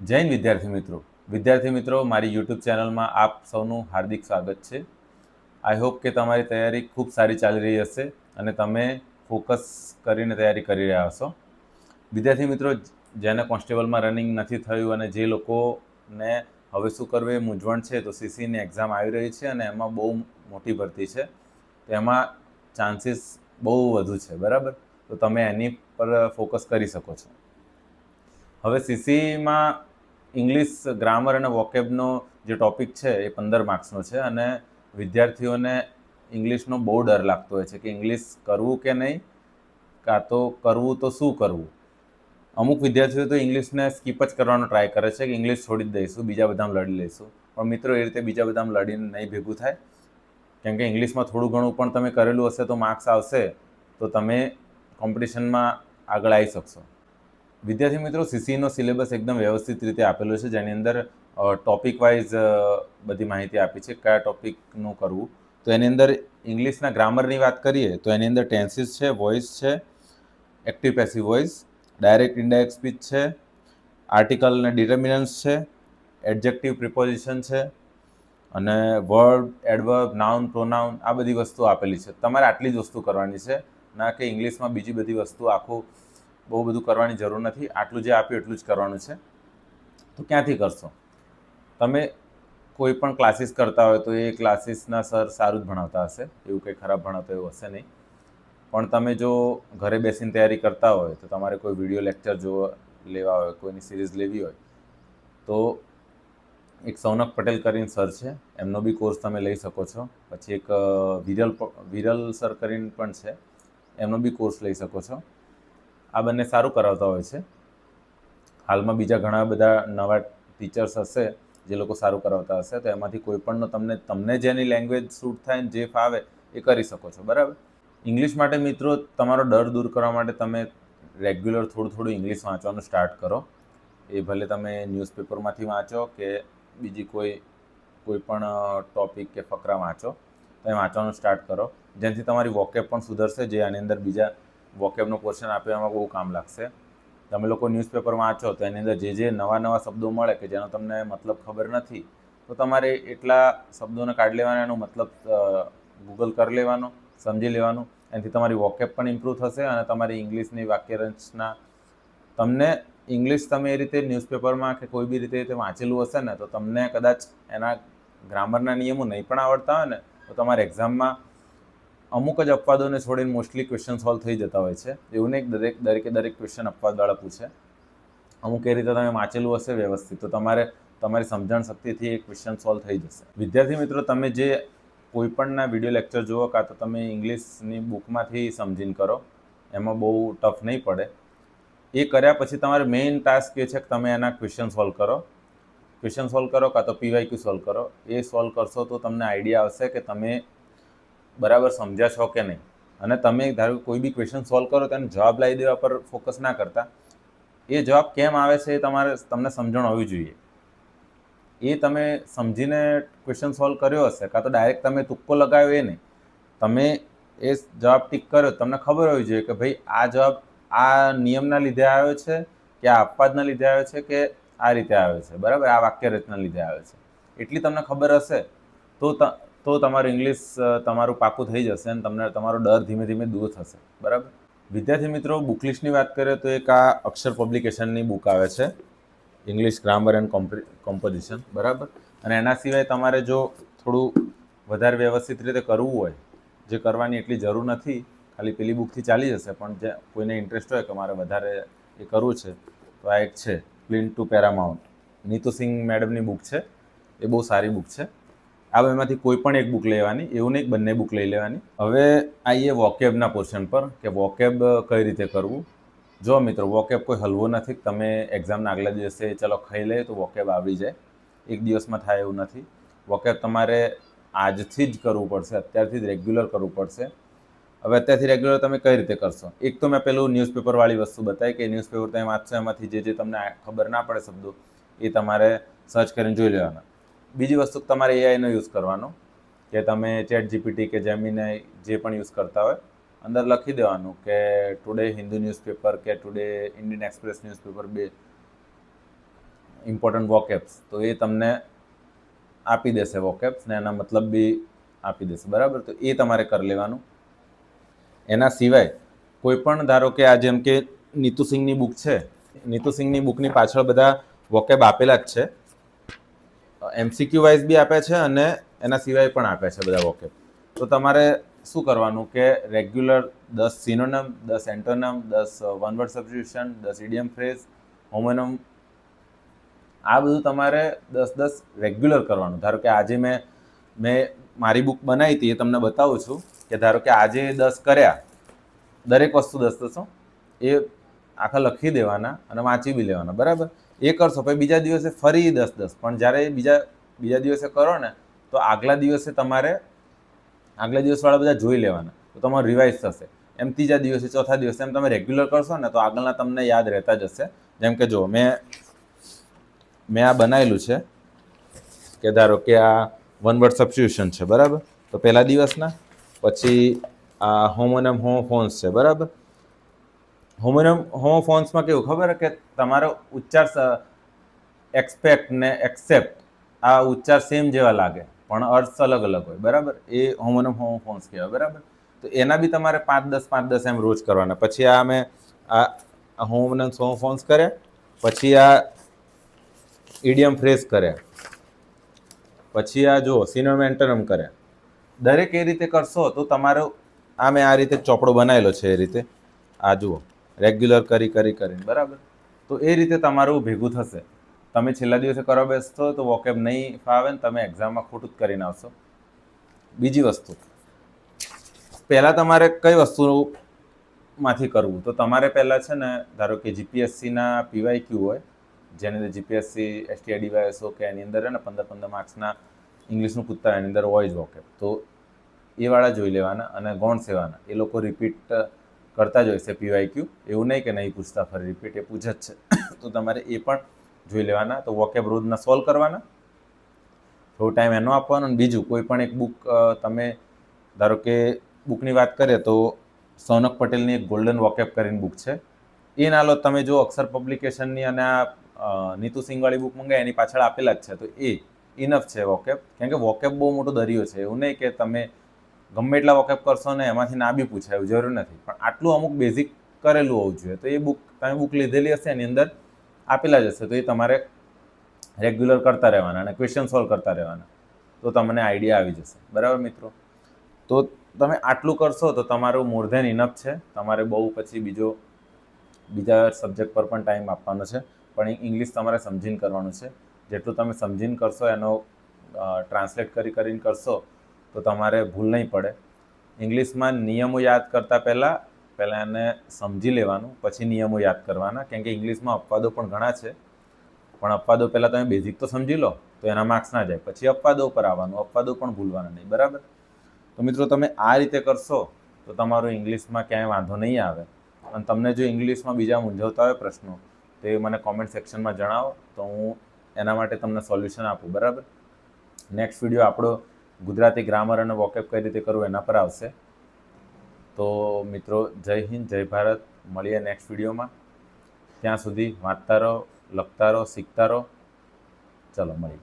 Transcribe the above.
જય હિન્દ વિદ્યાર્થી મિત્રો મારી યુટ્યુબ ચેનલમાં આપ સૌનું હાર્દિક સ્વાગત છે. આઈ હોપ કે તમારી તૈયારી ખૂબ સારી ચાલી રહી હશે અને તમે ફોકસ કરીને તૈયારી કરી રહ્યા હશો. વિદ્યાર્થી મિત્રો, જેને કોન્સ્ટેબલમાં રનિંગ નથી થયું અને જે લોકોને હવે શું કરવું એ મૂંઝવણ છે, તો સીસીની એક્ઝામ આવી રહી છે અને એમાં બહુ મોટી ભરતી છે, તો એમાં ચાન્સીસ બહુ વધુ છે. બરાબર, તો તમે એની પર ફોકસ કરી શકો છો. હવે સીસીમાં ઇંગ્લિશ ગ્રામર અને વોકેબનો જે ટોપિક છે એ 15 માર્ક્સનો છે અને વિદ્યાર્થીઓને ઇંગ્લિશનો બહુ ડર લાગતો હોય છે કે ઇંગ્લિશ કરવું કે નહીં, કાં તો કરવું તો શું કરવું. અમુક વિદ્યાર્થીઓ તો ઇંગ્લિશને સ્કીપ જ કરવાનો ટ્રાય કરે છે કે ઇંગ્લિશ છોડી જ દઈશું, બીજા બધામાં લડી લઈશું. પણ મિત્રો, એ રીતે બીજા બધામાં લડીને નહીં ભેગું થાય, કેમ કે ઇંગ્લિશમાં થોડું ઘણું પણ તમે કરેલું હશે તો માર્ક્સ આવશે, તો તમે કોમ્પિટિશનમાં આગળ આવી શકશો. વિદ્યાર્થી મિત્રો, સીસીનો સિલેબસ એકદમ વ્યવસ્થિત રીતે આપેલો છે, જેની અંદર ટોપિક વાઇઝ બધી માહિતી આપી છે કયા ટોપિકનું કરવું. તો એની અંદર ઇંગ્લિશના ગ્રામરની વાત કરીએ તો એની અંદર ટેન્સીસ છે, વોઇસ છે, active passive voice, direct indirect speech છે, આર્ટિકલ અને ડિટર્મિનન્ટ્સ છે, એડજેક્ટિવ પ્રિપોઝિશન છે અને વર્બ, એડવર્બ, નાઉન, પ્રોનાઉન, આ બધી વસ્તુ આપેલી છે. તમારે આટલી જ વસ્તુ કરવાની છે, ના કે ઇંગ્લિશમાં બીજી બધી વસ્તુ આખું બહુ બધું કરવાની જરૂર નથી. આટલું જે આપ્યું એટલું જ કરવાનું છે. તો ક્યાંથી કરશો? તમે કોઈ પણ ક્લાસીસ કરતા હોય તો એ ક્લાસીસના સર સારું જ ભણાવતા હશે, એવું કંઈ ખરાબ ભણાવતા એવું હશે નહીં. પણ તમે જો ઘરે બેસીને તૈયારી કરતા હોય તો તમારે કોઈ વિડીયો લેક્ચર લેવા હોય, કોઈની સિરીઝ લેવી હોય, તો એક સૌનક પટેલ કરીને સર છે, એમનો બી કોર્સ તમે લઈ શકો છો. પછી એક વિરલ સર કરીને પણ છે, એમનો બી કોર્સ લઈ શકો છો. આ બંને સારું કરાવતા હોય છે. હાલમાં બીજા ઘણા બધા નવા ટીચર્સ હશે જે લોકો સારું કરાવતા હશે, તો એમાંથી કોઈ પણનો તમને જેની લેંગ્વેજ સૂટ થાય ને જે ફાવે એ કરી શકો છો. બરાબર. ઇંગ્લિશ માટે મિત્રો, તમારો ડર દૂર કરવા માટે તમે રેગ્યુલર થોડું ઇંગ્લિશ વાંચવાનું સ્ટાર્ટ કરો. એ ભલે તમે ન્યૂઝપેપરમાંથી વાંચો કે બીજી કોઈ પણ ટોપિક કે ફકરા વાંચો, તમે વાંચવાનું સ્ટાર્ટ કરો, જેનાથી તમારી વોકેબ પણ સુધરશે. જે આની અંદર બીજા વોકેબનો પોર્શન આપ્યો એમાં બહુ કામ લાગશે. તમે લોકો ન્યૂઝપેપર વાંચો તો એની અંદર જે નવા શબ્દો મળે કે જેનો તમને મતલબ ખબર નથી, તો તમારે એટલા શબ્દોને કાઢી લેવાના, એનો મતલબ ગૂગલ કરી લેવાનો, સમજી લેવાનું. એનાથી તમારી વોકેબ પણ ઇમ્પ્રૂવ થશે અને તમારી ઇંગ્લિશની વાક્યરચના, તમને ઇંગ્લિશ તમે એ રીતે ન્યૂઝપેપરમાં કે કોઈ બી રીતે વાંચેલું હશે ને, તો તમને કદાચ એના ગ્રામરના નિયમો નહીં પણ આવડતા હોય ને, તો તમારા એક્ઝામમાં અમુક જ અપવાદોને છોડીને મોસ્ટલી ક્વેશ્ચન સોલ્વ થઈ જતા હોય છે. એવું નહીં દરેક ક્વેશ્ચન અપવાદવાળા પૂછે. અમુક એ રીતે તમે વાંચેલું હશે વ્યવસ્થિત, તો તમારી સમજણ શક્તિથી એ ક્વેશ્ચન સોલ્વ થઈ જશે. વિદ્યાર્થી મિત્રો, તમે જે કોઈ પણના વિડીયો લેક્ચર જુઓ, કાં તો તમે ઇંગ્લિશની બુકમાંથી સમજીને કરો, એમાં બહુ ટફ નહીં પડે. એ કર્યા પછી તમારે મેઇન ટાસ્ક એ છે કે તમે એના ક્વેશ્ચન સોલ્વ કરો, કાં તો પીવાયક્યુ સોલ્વ કરો. એ સોલ્વ કરશો તો તમને આઈડિયા આવશે કે તમે બરાબર સમજ્યા છો કે નહીં. અને તમે ધારો કોઈ બી ક્વેશ્ચન સોલ્વ કરો તો એને જવાબ લાવી દેવા પર ફોકસ ના કરતા, એ જવાબ કેમ આવે છે એ તમને સમજણ હોવી જોઈએ. એ તમે સમજીને ક્વેશ્ચન સોલ્વ કર્યો હશે, કાં તો ડાયરેક્ટ તમે તુક્કો લગાવ્યો એ નહીં, તમે એ જવાબ ટીક કર્યો, તમને ખબર હોવી જોઈએ કે ભાઈ આ જવાબ આ નિયમના લીધે આવ્યો છે, કે આ અપવાદના લીધે આવ્યો છે, કે આ રીતે આવ્યો છે. બરાબર, આ વાક્ય રચના લીધે આવ્યો છે. એટલી તમને ખબર હશે તો તમારું ઇંગ્લિશ તમારું પાકું થઈ જશે અને તમને તમારો ડર ધીમે ધીમે દૂર થશે. બરાબર. વિદ્યાર્થી મિત્રો, બુક લિસ્ટની વાત કરીએ તો એક આ અક્ષર પબ્લિકેશનની બુક આવે છે, ઇંગ્લિશ ગ્રામર એન્ડ કોમ્પોઝિશન. બરાબર. અને એના સિવાય તમારે જો થોડું વધારે વ્યવસ્થિત રીતે કરવું હોય, જે કરવાની એટલી જરૂર નથી, ખાલી પેલી બુકથી ચાલી જશે, પણ જે કોઈને ઇન્ટરેસ્ટ હોય કે મારે વધારે એ કરવું છે, તો આ એક છે પ્લિન્ટ ટુ પેરામાઉન્ટ, નીતુ સિંહ મેડમની બુક છે. એ બહુ સારી બુક છે. આ બેમાંથી કોઈ પણ એક બુક લેવાની, એવું નહીં બંને બુક લઈ લેવાની. હવે આવીએ વોકેબના પોર્શન પર કે વોકેબ કઈ રીતે કરવું. જો મિત્રો, વોકેબ કોઈ હલવો નથી. તમે એક્ઝામના આગલા દિવસે ચલો ખાઈ લે તો વોકેબ આવડી જાય, એક દિવસમાં થાય એવું નથી. વોકેબ તમારે આજથી જ કરવું પડશે, અત્યારથી જ રેગ્યુલર કરવું પડશે. હવે અત્યારથી રેગ્યુલર તમે કઈ રીતે કરશો? એક તો મેં પેલું ન્યૂઝપેપરવાળી વસ્તુ બતાવી કે ન્યૂઝપેપર તમે વાંચશો, એમાંથી જે તમને ખબર ના પડે શબ્દો, એ તમારે સર્ચ કરીને જોઈ લેવાના. બીજી વસ્તુ, તમારે એઆઈનો યુઝ કરવાનો, કે તમે ચેટ જીપીટી કે જેમિનાઈ જે પણ યુઝ કરતા હોય, અંદર લખી દેવાનું કે ટુડે હિન્દુ ન્યૂઝપેપર કે ટુડે ઇન્ડિયન એક્સપ્રેસ ન્યૂઝપેપર, બે ઇમ્પોર્ટન્ટ વોકેબ્સ, તો એ તમને આપી દેશે વોકેબ્સ ને એના મતલબ બી આપી દેશે, બરાબર. તો એ તમારે કરી લેવાનું. એના સિવાય કોઈ પણ ધારો કે આ જેમ કે નીતુ સિંહની બુક છે, નીતુ સિંહની બુકની પાછળ બધા વોકેબ આપેલા જ છે, એમસીક્યુ વાઇઝ બી આપે છે અને એના સિવાય પણ આપે છે બધા વોકેબ. તો તમારે શું કરવાનું કે regular 10 synonym, 10 antonym, 10 one word substitution, 10 idiom phrase, homonym, આ બધું તમારે 10 રેગ્યુલર કરવાનું. ધારો કે આજે મેં મારી બુક બનાવી હતી, એ તમને બતાવું છું કે ધારો કે આજે 10 કર્યા, દરેક વસ્તુ 10 એ આખા લખી દેવાના અને વાંચી બી લેવાના, બરાબર. એ કરશો પછી બીજા દિવસે ફરી 10, પણ જ્યારે બીજા દિવસે કરો ને તો આગલા દિવસે તમારે આગલા દિવસવાળા બધા જોઈ લેવાના, તો તમારું રિવાઇઝ થશે. એમ ત્રીજા દિવસે, ચોથા દિવસે એમ તમે રેગ્યુલર કરશો ને તો આગળના તમને યાદ રહેતા જ હશે. જેમ કે જો મેં આ બનાવેલું છે કે ધારો કે આ વન વર્ડ સબસ્ટિટ્યુશન છે, બરાબર. તો પહેલા દિવસના, પછી આ હોમોનિમ હોમોફોન્સ છે, બરાબર. હોમોનિમ હોમોફોન્સમાં કેવું ખબર કે તમારો ઉચ્ચાર એક્સપેક્ટ ને એક્સેપ્ટ આ ઉચ્ચાર સેમ જેવા લાગે પણ અર્થ અલગ અલગ હોય, બરાબર. એ હોમોનિમ હોમોફોન્સ કહેવાય, બરાબર. તો એના બી તમારે 5-10 એમ રોજ કરવાના. પછી આ મેં આ હોમોનિમ હોમોફોન્સ કરે, પછી આ ઇડિયમ ફ્રેઝ કરે, પછી આ જો સિનોનિમ એન્ટોનિમ કરે. દરેક એ રીતે કરશો તો તમારો મેં આ રીતે ચોપડો બનાવેલો છે, એ રીતે આ જુઓ, રેગ્યુલર કરીને, બરાબર. તો એ રીતે તમારું ભેગું થશે. તમે છેલ્લા દિવસે કરવા બેસતો તો વોકેબ નહીં ફાવે ને તમે એક્ઝામમાં ખોટું જ કરીને આવશો. બીજી વસ્તુ, પહેલાં તમારે કઈ વસ્તુમાંથી કરવું, તો તમારે પહેલાં છે ને ધારો કે જીપીએસસીના પીવાયક્યુ હોય, જેની અંદર જીપીએસસી STIDYSO કે એની અંદર ને 15 માર્ક્સના ઇંગ્લિશનું પૂછતા એની અંદર હોય જ વોકેબ, તો એ વાળા જોઈ લેવાના. અને ગૌણ સેવાના એ લોકો રિપીટ કરતા જ હોય છે પીવાયક્યુ, એવું નહીં કે નહીં પૂછતા, ફરી રિપીટ એ પૂછે જ છે. તો તમારે એ પણ જોઈ લેવાના. તો વોકેબ રોજના સોલ્વ કરવાના, થોડો ટાઈમ એનો આપવાનો. અને બીજું કોઈ પણ એક બુક તમે ધારો કે બુકની વાત કરીએ તો સૌનક પટેલની એક ગોલ્ડન વોકેબ કરીને બુક છે, એ ના લો તમે જો અક્ષર પબ્લિકેશનની અને આ નીતુ સિંહવાળી બુક મંગાવી એની પાછળ આપેલા જ છે, તો એ ઇનફ છે વોકેબ. કેમ કે વોકેબ બહુ મોટો દરિયો છે, એવું નહીં કે તમે ગમે એટલા વોકેબ કરશો ને એમાંથી ના બી પૂછાય એવું જરૂર નથી, પણ આટલું અમુક બેઝિક કરેલું હોવું જોઈએ. તો એ બુક તમે બુક લીધેલી હશે એની અંદર આપેલા જ હશે, તો એ તમારે રેગ્યુલર કરતા રહેવાના અને ક્વેશ્ચન સોલ્વ કરતા રહેવાના, તો તમને આઈડિયા આવી જશે, બરાબર મિત્રો. તો તમે આટલું કરશો તો તમારું મોર ધેન ઇનફ છે. તમારે બહુ પછી બીજા સબ્જેક્ટ પર પણ ટાઈમ આપવાનો છે, પણ ઇંગ્લિશ તમારે સમજીને કરવાનું છે. જેટલું તમે સમજીને કરશો એનો ટ્રાન્સલેટ કરીને કરશો તો તમારે ભૂલ નહીં પડે. ઇંગ્લિશમાં નિયમો યાદ કરતાં પહેલાં એને સમજી લેવાનું, પછી નિયમો યાદ કરવાના. કેમ કે ઇંગ્લિશમાં અપવાદો પણ ઘણા છે, પણ અપવાદો પહેલાં તમે બેઝિક તો સમજી લો તો એના માર્ક્સ ના જાય. પછી અપવાદો પર આવવાનું, અપવાદો પણ ભૂલવાના નહીં, બરાબર. તો મિત્રો તમે આ રીતે કરશો તો તમારું ઇંગ્લિશમાં ક્યાંય વાંધો નહીં આવે. અને તમને જો ઇંગ્લિશમાં બીજા મૂંઝવતા હોય પ્રશ્નો તો એ મને કોમેન્ટ સેક્શનમાં જણાવો, તો હું એના માટે તમને સોલ્યુશન આપું, બરાબર. નેક્સ્ટ વિડીયો આપણો ગુજરાતી ગ્રામર અને વોકેબ કઈ રીતે કરવું એના પર આવશે. તો મિત્રો જય હિન્દ, જય ભારત. મળીએ નેક્સ્ટ વિડીયોમાં. ત્યાં સુધી વાંચતા રહો, લખતા રહો, શીખતા રહો. ચલો મળીએ.